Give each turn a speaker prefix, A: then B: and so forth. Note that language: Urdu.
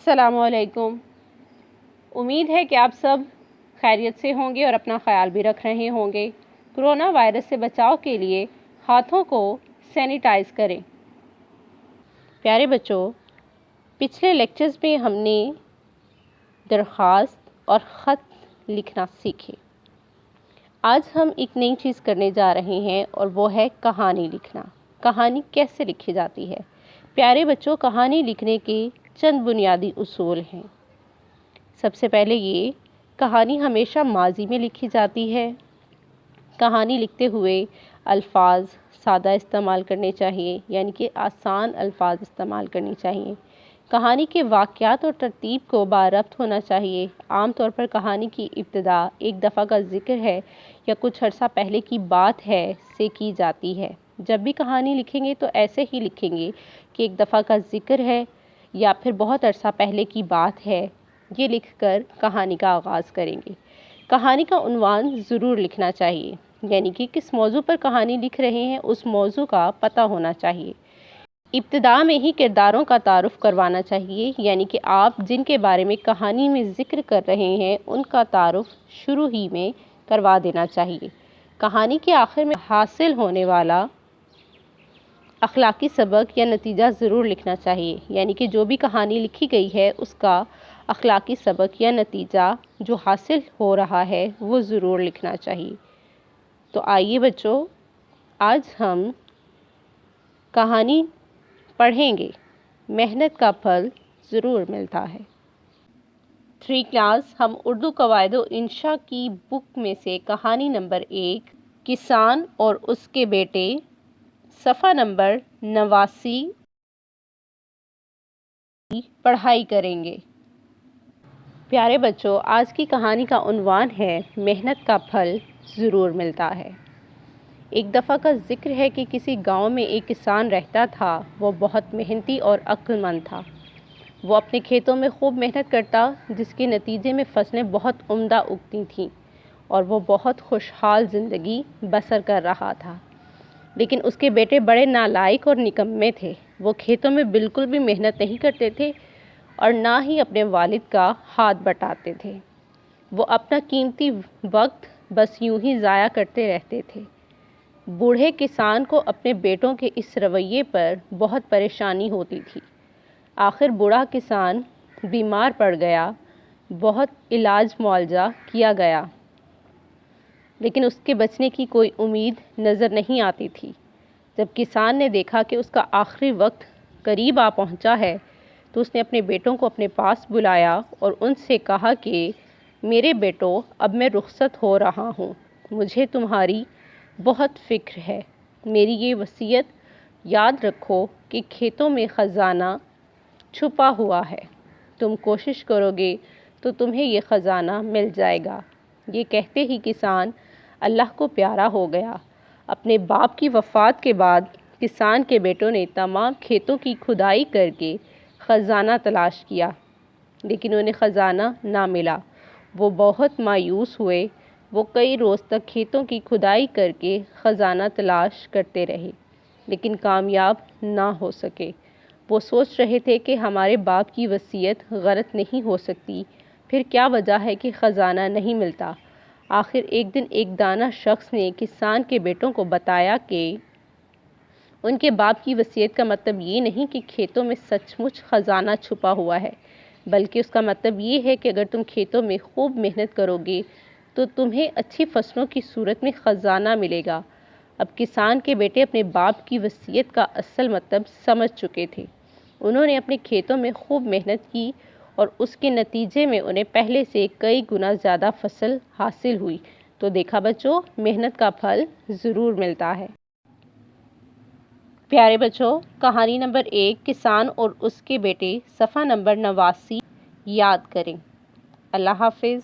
A: السلام علیکم۔ امید ہے کہ آپ سب خیریت سے ہوں گے اور اپنا خیال بھی رکھ رہے ہوں گے۔ کرونا وائرس سے بچاؤ کے لیے ہاتھوں کو سینیٹائز کریں۔ پیارے بچوں، پچھلے لیکچرز میں ہم نے درخواست اور خط لکھنا سیکھے۔ آج ہم ایک نئی چیز کرنے جا رہے ہیں اور وہ ہے کہانی لکھنا۔ کہانی کیسے لکھی جاتی ہے؟ پیارے بچوں، کہانی لکھنے کے چند بنیادی اصول ہیں۔ سب سے پہلے یہ کہانی ہمیشہ ماضی میں لکھی جاتی ہے۔ کہانی لکھتے ہوئے الفاظ سادہ استعمال کرنے چاہیے، یعنی کہ آسان الفاظ استعمال کرنی چاہیے۔ کہانی کے واقعات اور ترتیب کو باربط ہونا چاہیے۔ عام طور پر کہانی کی ابتدا ایک دفعہ کا ذکر ہے یا کچھ عرصہ پہلے کی بات ہے سے کی جاتی ہے۔ جب بھی کہانی لکھیں گے تو ایسے ہی لکھیں گے کہ ایک دفعہ کا ذکر ہے یا پھر بہت عرصہ پہلے کی بات ہے، یہ لکھ کر کہانی کا آغاز کریں گے۔ کہانی کا عنوان ضرور لکھنا چاہیے، یعنی کہ کس موضوع پر کہانی لکھ رہے ہیں اس موضوع کا پتہ ہونا چاہیے۔ ابتدا میں ہی کرداروں کا تعارف کروانا چاہیے، یعنی کہ آپ جن کے بارے میں کہانی میں ذکر کر رہے ہیں ان کا تعارف شروع ہی میں کروا دینا چاہیے۔ کہانی کے آخر میں حاصل ہونے والا اخلاقی سبق یا نتیجہ ضرور لکھنا چاہیے، یعنی کہ جو بھی کہانی لکھی گئی ہے اس کا اخلاقی سبق یا نتیجہ جو حاصل ہو رہا ہے وہ ضرور لکھنا چاہیے۔ تو آئیے بچوں، آج ہم کہانی پڑھیں گے، محنت کا پھل ضرور ملتا ہے۔ 3 کلاس ہم اردو قواعد و انشاء کی بک میں سے کہانی نمبر 1 کسان اور اس کے بیٹے، صفحہ نمبر 89 پڑھائی کریں گے۔ پیارے بچوں، آج کی کہانی کا عنوان ہے محنت کا پھل ضرور ملتا ہے۔ ایک دفعہ کا ذکر ہے کہ کسی گاؤں میں ایک کسان رہتا تھا۔ وہ بہت محنتی اور عقل مند تھا۔ وہ اپنے کھیتوں میں خوب محنت کرتا، جس کے نتیجے میں فصلیں بہت عمدہ اگتی تھیں اور وہ بہت خوشحال زندگی بسر کر رہا تھا۔ لیکن اس کے بیٹے بڑے نالائق اور نکمّے تھے۔ وہ کھیتوں میں بالکل بھی محنت نہیں کرتے تھے اور نہ ہی اپنے والد کا ہاتھ بٹاتے تھے۔ وہ اپنا قیمتی وقت بس یوں ہی ضائع کرتے رہتے تھے۔ بوڑھے کسان کو اپنے بیٹوں کے اس رویے پر بہت پریشانی ہوتی تھی۔ آخر بوڑھا کسان بیمار پڑ گیا۔ بہت علاج معالجہ کیا گیا، لیکن اس کے بچنے کی کوئی امید نظر نہیں آتی تھی۔ جب کسان نے دیکھا کہ اس کا آخری وقت قریب آ پہنچا ہے تو اس نے اپنے بیٹوں کو اپنے پاس بلایا اور ان سے کہا کہ میرے بیٹوں، اب میں رخصت ہو رہا ہوں۔ مجھے تمہاری بہت فکر ہے۔ میری یہ وصیت یاد رکھو کہ کھیتوں میں خزانہ چھپا ہوا ہے۔ تم کوشش کرو گے تو تمہیں یہ خزانہ مل جائے گا۔ یہ کہتے ہی کسان اللہ کو پیارا ہو گیا۔ اپنے باپ کی وفات کے بعد کسان کے بیٹوں نے تمام کھیتوں کی کھدائی کر کے خزانہ تلاش کیا، لیکن انہیں خزانہ نہ ملا۔ وہ بہت مایوس ہوئے۔ وہ کئی روز تک کھیتوں کی کھدائی کر کے خزانہ تلاش کرتے رہے، لیکن کامیاب نہ ہو سکے۔ وہ سوچ رہے تھے کہ ہمارے باپ کی وصیت غلط نہیں ہو سکتی، پھر کیا وجہ ہے کہ خزانہ نہیں ملتا؟ آخر ایک دن ایک دانا شخص نے کسان کے بیٹوں کو بتایا کہ ان کے باپ کی وصیت کا مطلب یہ نہیں کہ کھیتوں میں سچ مچ خزانہ چھپا ہوا ہے، بلکہ اس کا مطلب یہ ہے کہ اگر تم کھیتوں میں خوب محنت کرو گے تو تمہیں اچھی فصلوں کی صورت میں خزانہ ملے گا۔ اب کسان کے بیٹے اپنے باپ کی وصیت کا اصل مطلب سمجھ چکے تھے۔ انہوں نے اپنے کھیتوں میں خوب محنت کی اور اس کے نتیجے میں انہیں پہلے سے کئی گنا زیادہ فصل حاصل ہوئی۔ تو دیکھا بچوں، محنت کا پھل ضرور ملتا ہے۔ پیارے بچوں، کہانی نمبر 1 کسان اور اس کے بیٹے، صفحہ نمبر 89 یاد کریں۔ اللہ حافظ۔